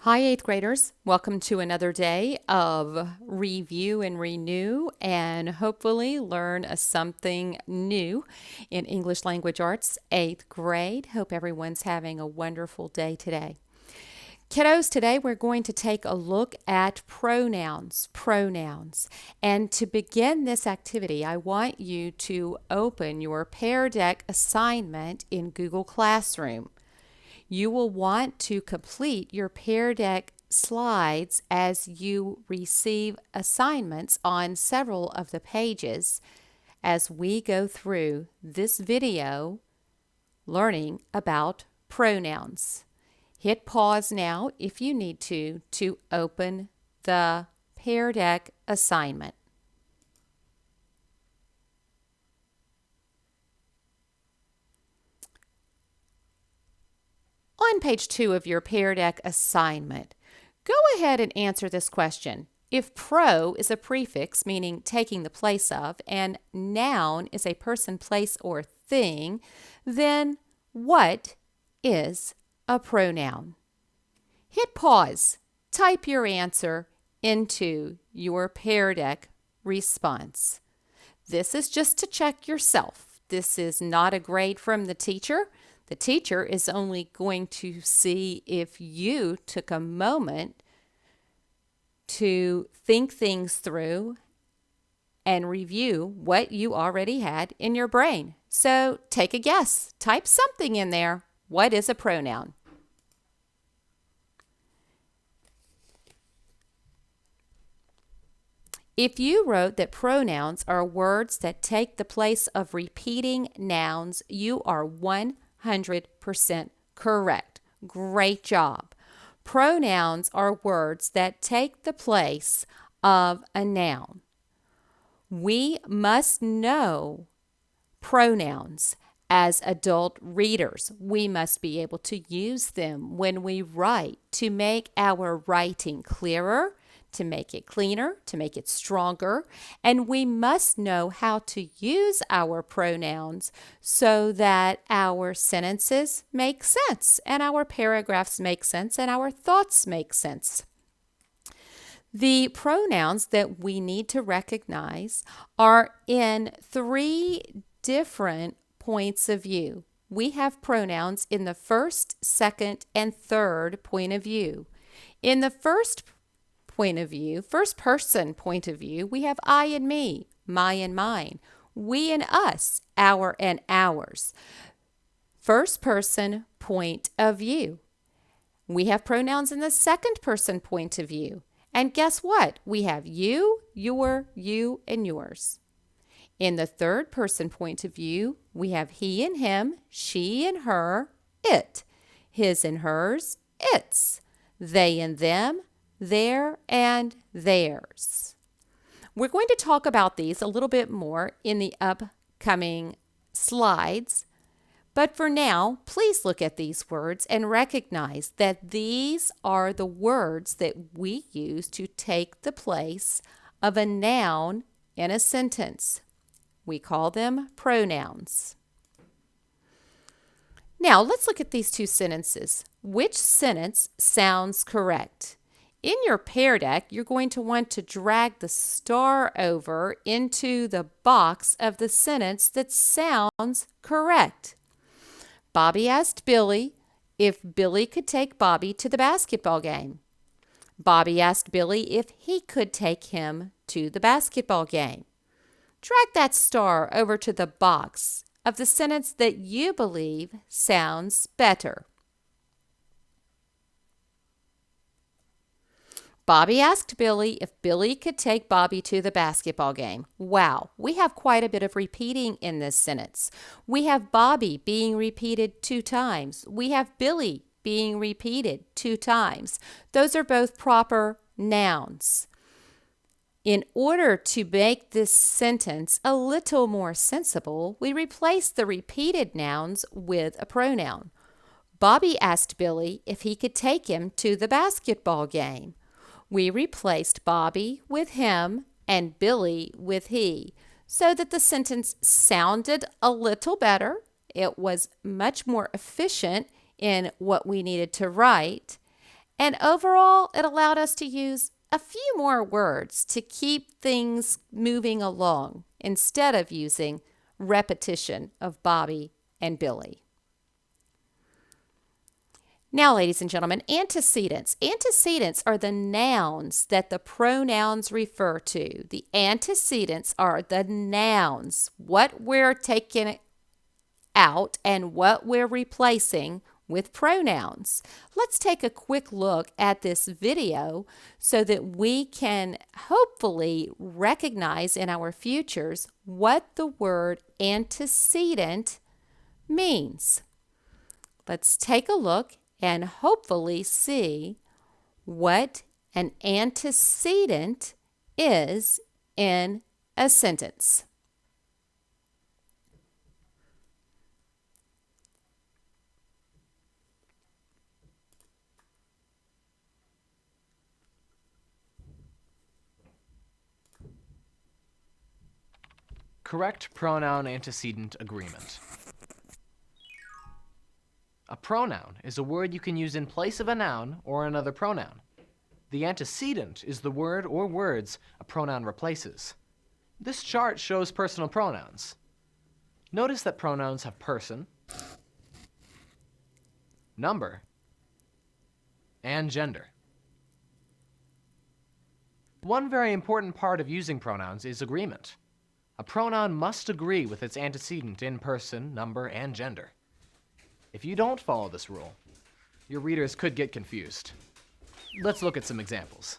Hi, 8th graders. Welcome to another day of review and renew, and hopefully learn something new in English Language Arts 8th grade. Hope everyone's having a wonderful day today. Kiddos, today we're going to take a look at pronouns. And to begin this activity, I want you to open your Pear Deck assignment in Google Classroom. You will want to complete your Pear Deck slides as you receive assignments on several of the pages as we go through this video learning about pronouns. Hit pause now if you need to open the Pear Deck assignment. On page 2 of your Pear Deck assignment, go ahead and answer this question. If pro is a prefix, meaning taking the place of, and noun is a person, place, or thing, then what is a pronoun? Hit pause. Type your answer into your Pear Deck response. This is just to check yourself. This is not a grade from the teacher. The teacher is only going to see if you took a moment to think things through and review what you already had in your brain. So take a guess. Type something in there. What is a pronoun? If you wrote that pronouns are words that take the place of repeating nouns, you are 100% correct. Great job. Pronouns are words that take the place of a noun. We must know pronouns as adult readers. We must be able to use them when we write to make our writing clearer, to make it cleaner, to make it stronger, and we must know how to use our pronouns so that our sentences make sense and our paragraphs make sense and our thoughts make sense. The pronouns that we need to recognize are in 3 different points of view. We have pronouns in the first, second, and third point of view. In the first point of view, first person point of view, we have I and me, my and mine, we and us, our and ours. First person point of view. We have pronouns in the second person point of view. And guess what? We have you, your, you, and yours. In the third person point of view, we have he and him, she and her, it, his and hers, its, they and them, their and theirs. We're going to talk about these a little bit more in the upcoming slides, but for now, please look at these words and recognize that these are the words that we use to take the place of a noun in a sentence. We call them pronouns. Now, let's look at these 2 sentences. Which sentence sounds correct? In your Pear Deck, you're going to want to drag the star over into the box of the sentence that sounds correct. Bobby asked Billy if Billy could take Bobby to the basketball game. Bobby asked Billy if he could take him to the basketball game. Drag that star over to the box of the sentence that you believe sounds better. Bobby asked Billy if Billy could take Bobby to the basketball game. Wow, we have quite a bit of repeating in this sentence. We have Bobby being repeated 2 times. We have Billy being repeated 2 times. Those are both proper nouns. In order to make this sentence a little more sensible, we replace the repeated nouns with a pronoun. Bobby asked Billy if he could take him to the basketball game. We replaced Bobby with him and Billy with he so that the sentence sounded a little better. It was much more efficient in what we needed to write, And overall, it allowed us to use a few more words to keep things moving along instead of using repetition of Bobby and Billy. Now, ladies and gentlemen, antecedents. Antecedents are the nouns that the pronouns refer to. The antecedents are the nouns, what we're taking out and what we're replacing with pronouns. Let's take a quick look at this video so that we can hopefully recognize in our futures what the word antecedent means. Let's take a look and hopefully see what an antecedent is in a sentence. Correct pronoun antecedent agreement. A pronoun is a word you can use in place of a noun or another pronoun. The antecedent is the word or words a pronoun replaces. This chart shows personal pronouns. Notice that pronouns have person, number, and gender. One very important part of using pronouns is agreement. A pronoun must agree with its antecedent in person, number, and gender. If you don't follow this rule, your readers could get confused. Let's look at some examples.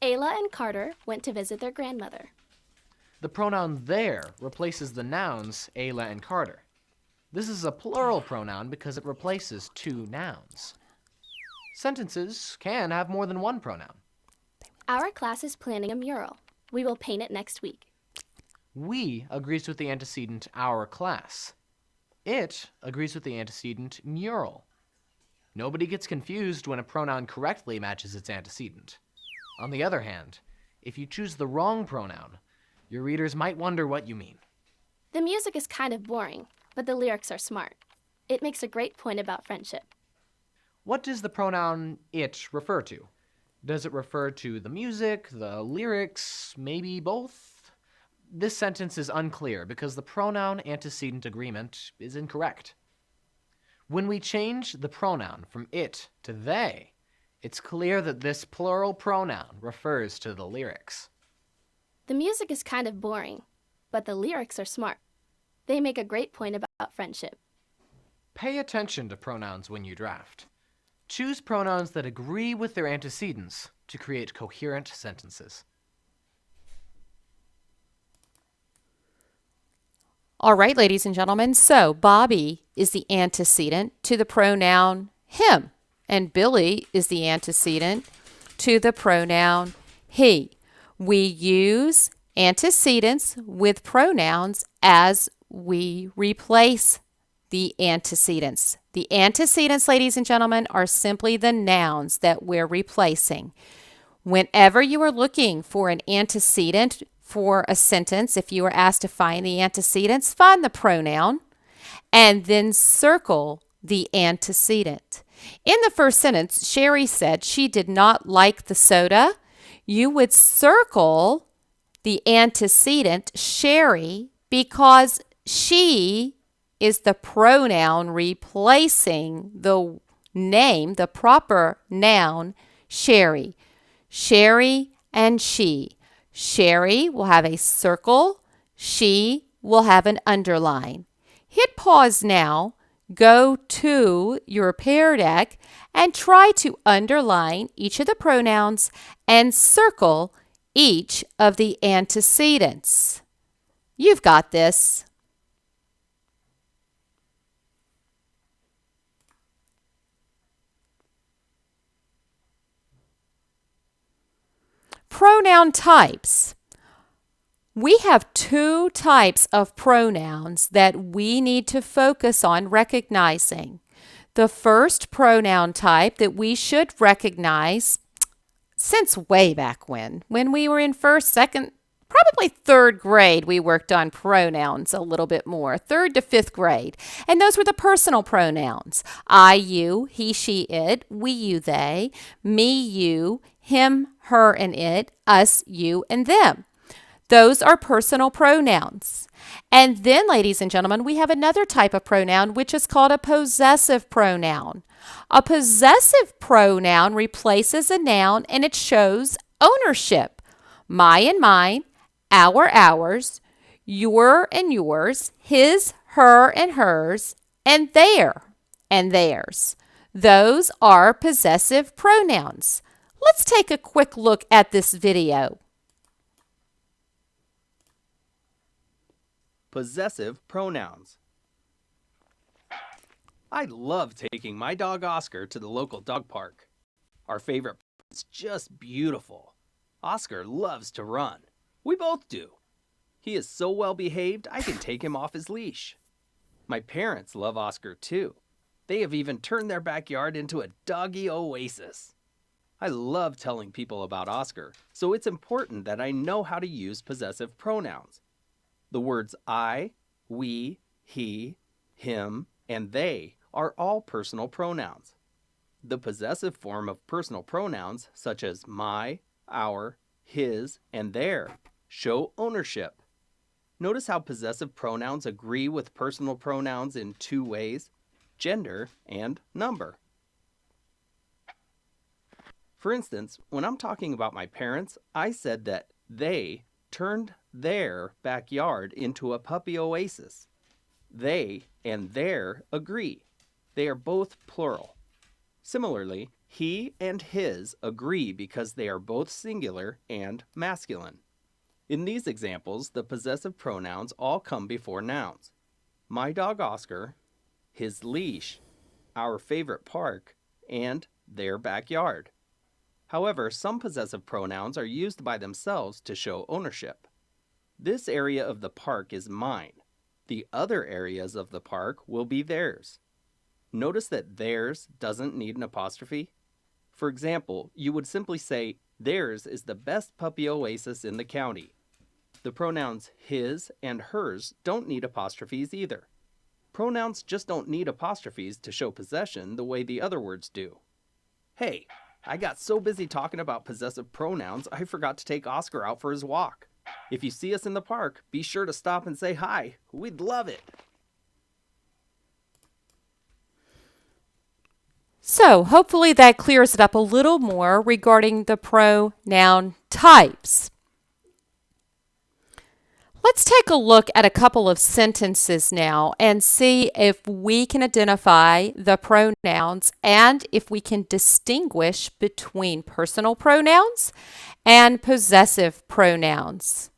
Ayla and Carter went to visit their grandmother. The pronoun their replaces the nouns Ayla and Carter. This is a plural pronoun because it replaces two nouns. Sentences can have more than one pronoun. Our class is planning a mural. We will paint it next week. We agrees with the antecedent our class. It agrees with the antecedent mural. Nobody gets confused when a pronoun correctly matches its antecedent. On the other hand, if you choose the wrong pronoun, your readers might wonder what you mean. The music is kind of boring, but the lyrics are smart. It makes a great point about friendship. What does the pronoun it refer to? Does it refer to the music, the lyrics, maybe both? This sentence is unclear because the pronoun antecedent agreement is incorrect. When we change the pronoun from it to they, it's clear that this plural pronoun refers to the lyrics. The music is kind of boring, but the lyrics are smart. They make a great point about friendship. Pay attention to pronouns when you draft. Choose pronouns that agree with their antecedents to create coherent sentences. All right, ladies and gentlemen, so Bobby is the antecedent to the pronoun him, and Billy is the antecedent to the pronoun he. We use antecedents with pronouns as we replace the antecedents. The antecedents, ladies and gentlemen, are simply the nouns that we're replacing. Whenever you are looking for an antecedent for a sentence, if you are asked to find the antecedents, find the pronoun and then circle the antecedent. In the first sentence, Sherry said she did not like the soda. You would circle the antecedent, Sherry, because she is the pronoun replacing the name, the proper noun, Sherry. Sherry and she. Sherry will have a circle. She will have an underline. Hit pause now. Go to your Pear deck and try to underline each of the pronouns and circle each of the antecedents. You've got this. Pronoun types. We have two types of pronouns that we need to focus on recognizing. The first pronoun type that we should recognize since way back when we were in first, second, probably third grade, we worked on pronouns a little bit more, third to fifth grade. And those were the personal pronouns. I, you, he, she, it, we, you, they, me, you, him, her, and it, us, you, and them. Those are personal pronouns. And then, ladies and gentlemen, we have another type of pronoun, which is called a possessive pronoun. A possessive pronoun replaces a noun and it shows ownership. My and mine, our, ours, your and yours, his, her, and hers, and their and theirs. Those are possessive pronouns. Let's take a quick look at this video. Possessive pronouns. I love taking my dog Oscar to the local dog park. Our favorite park is just beautiful. Oscar loves to run. We both do. He is so well behaved, I can take him off his leash. My parents love Oscar too. They have even turned their backyard into a doggy oasis. I love telling people about Oscar, so it's important that I know how to use possessive pronouns. The words I, we, he, him, and they are all personal pronouns. The possessive form of personal pronouns, such as my, our, his, and their, show ownership. Notice how possessive pronouns agree with personal pronouns in two ways, gender and number. For instance, when I'm talking about my parents, I said that they turned their backyard into a puppy oasis. They and their agree. They are both plural. Similarly, he and his agree because they are both singular and masculine. In these examples, the possessive pronouns all come before nouns. My dog Oscar, his leash, our favorite park, and their backyard. However, some possessive pronouns are used by themselves to show ownership. This area of the park is mine. The other areas of the park will be theirs. Notice that theirs doesn't need an apostrophe. For example, you would simply say, theirs is the best puppy oasis in the county. The pronouns his and hers don't need apostrophes either. Pronouns just don't need apostrophes to show possession the way the other words do. Hey, I got so busy talking about possessive pronouns, I forgot to take Oscar out for his walk. If you see us in the park, be sure to stop and say hi. We'd love it. So hopefully that clears it up a little more regarding the pronoun types. Let's take a look at a couple of sentences now and see if we can identify the pronouns and if we can distinguish between personal pronouns and possessive pronouns.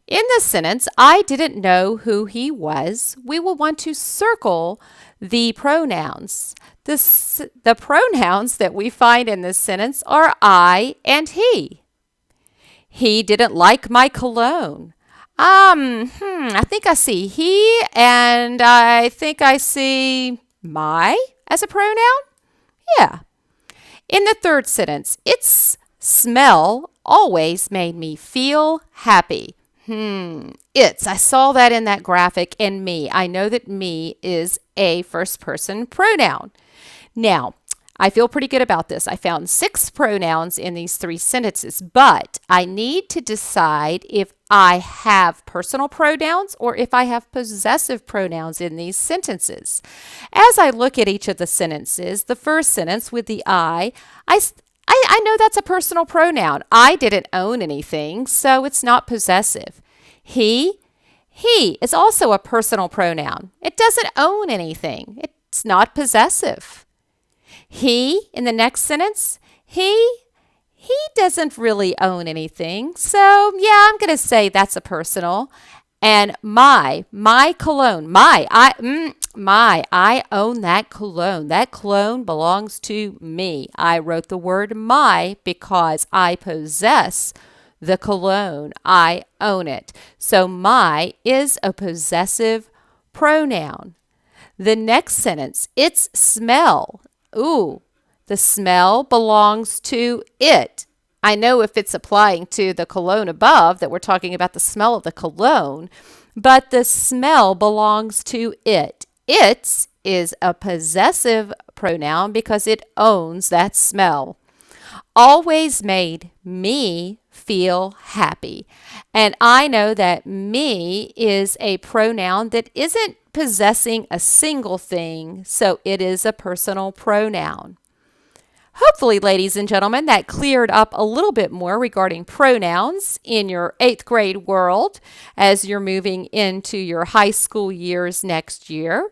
In this sentence, I didn't know who he was. We will want to circle the pronouns. The pronouns that we find in this sentence are I and he. He didn't like my cologne. I think I see he and I think I see my as a pronoun. Yeah. In the third sentence, its smell always made me feel happy. I saw that in that graphic, and me. I know that me is a first person pronoun. Now, I feel pretty good about this. I found 6 pronouns in these 3 sentences, but I need to decide if I have personal pronouns or if I have possessive pronouns in these sentences. As I look at each of the sentences, the first sentence with the I know that's a personal pronoun. I didn't own anything, so it's not possessive. He is also a personal pronoun. It doesn't own anything. It's not possessive. He, in the next sentence, he doesn't really own anything. So, yeah, I'm going to say that's a personal. And my cologne, I own that cologne. That cologne belongs to me. I wrote the word my because I possess the cologne. I own it. So my is a possessive pronoun. The next sentence, its smell. Ooh, the smell belongs to it. I know if it's applying to the cologne above that we're talking about the smell of the cologne, but the smell belongs to it. Its is a possessive pronoun because it owns that smell. Always made me feel happy. And I know that me is a pronoun that isn't possessing a single thing, so it is a personal pronoun. Hopefully, ladies and gentlemen, that cleared up a little bit more regarding pronouns in your 8th grade world as you're moving into your high school years next year.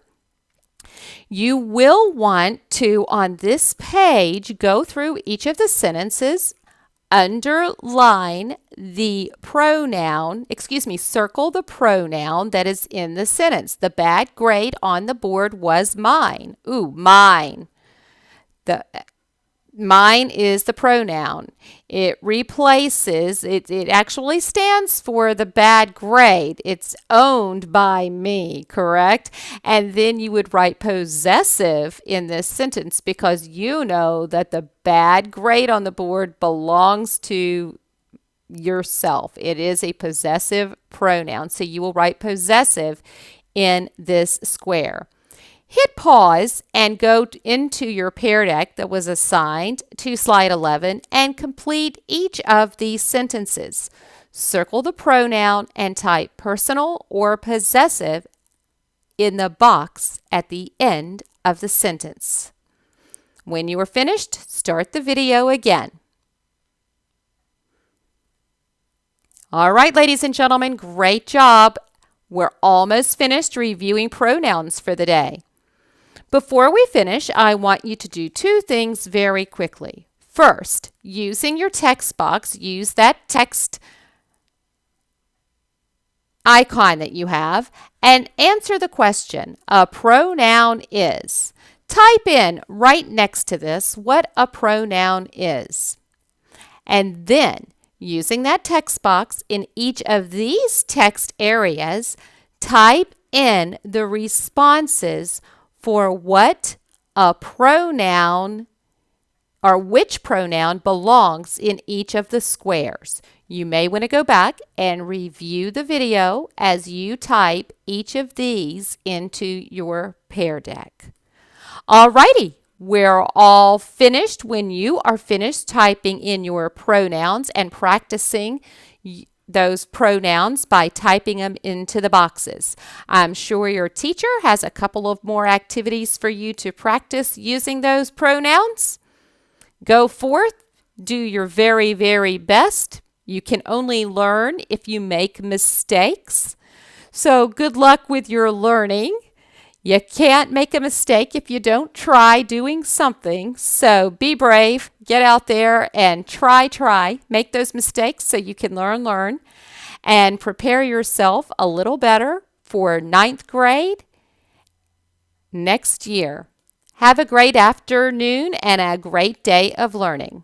You will want to, on this page, go through each of the sentences, underline the pronoun, circle the pronoun that is in the sentence. The bad grade on the board was mine. Ooh, mine. Mine is the pronoun. It replaces, it actually stands for the bad grade. It's owned by me, correct? And then you would write possessive in this sentence because you know that the bad grade on the board belongs to yourself. It is a possessive pronoun. So you will write possessive in this square. Hit pause and go into your Pear Deck that was assigned to slide 11 and complete each of these sentences. Circle the pronoun and type personal or possessive in the box at the end of the sentence. When you are finished, start the video again. All right, ladies and gentlemen, great job. We're almost finished reviewing pronouns for the day. Before we finish, I want you to do two things very quickly. First, using your text box, use that text icon that you have and answer the question, a pronoun is. Type in right next to this what a pronoun is. And then, using that text box in each of these text areas, type in the responses for what a pronoun or which pronoun belongs in each of the squares. You may want to go back and review the video as you type each of these into your Pear Deck. Alrighty, we're all finished. When you are finished typing in your pronouns and practicing those pronouns by typing them into the boxes. I'm sure your teacher has a couple of more activities for you to practice using those pronouns. Go forth, do your very, very best. You can only learn if you make mistakes. So good luck with your learning. You can't make a mistake if you don't try doing something. So be brave, get out there and try. Make those mistakes so you can learn, and prepare yourself a little better for 9th grade next year. Have a great afternoon and a great day of learning.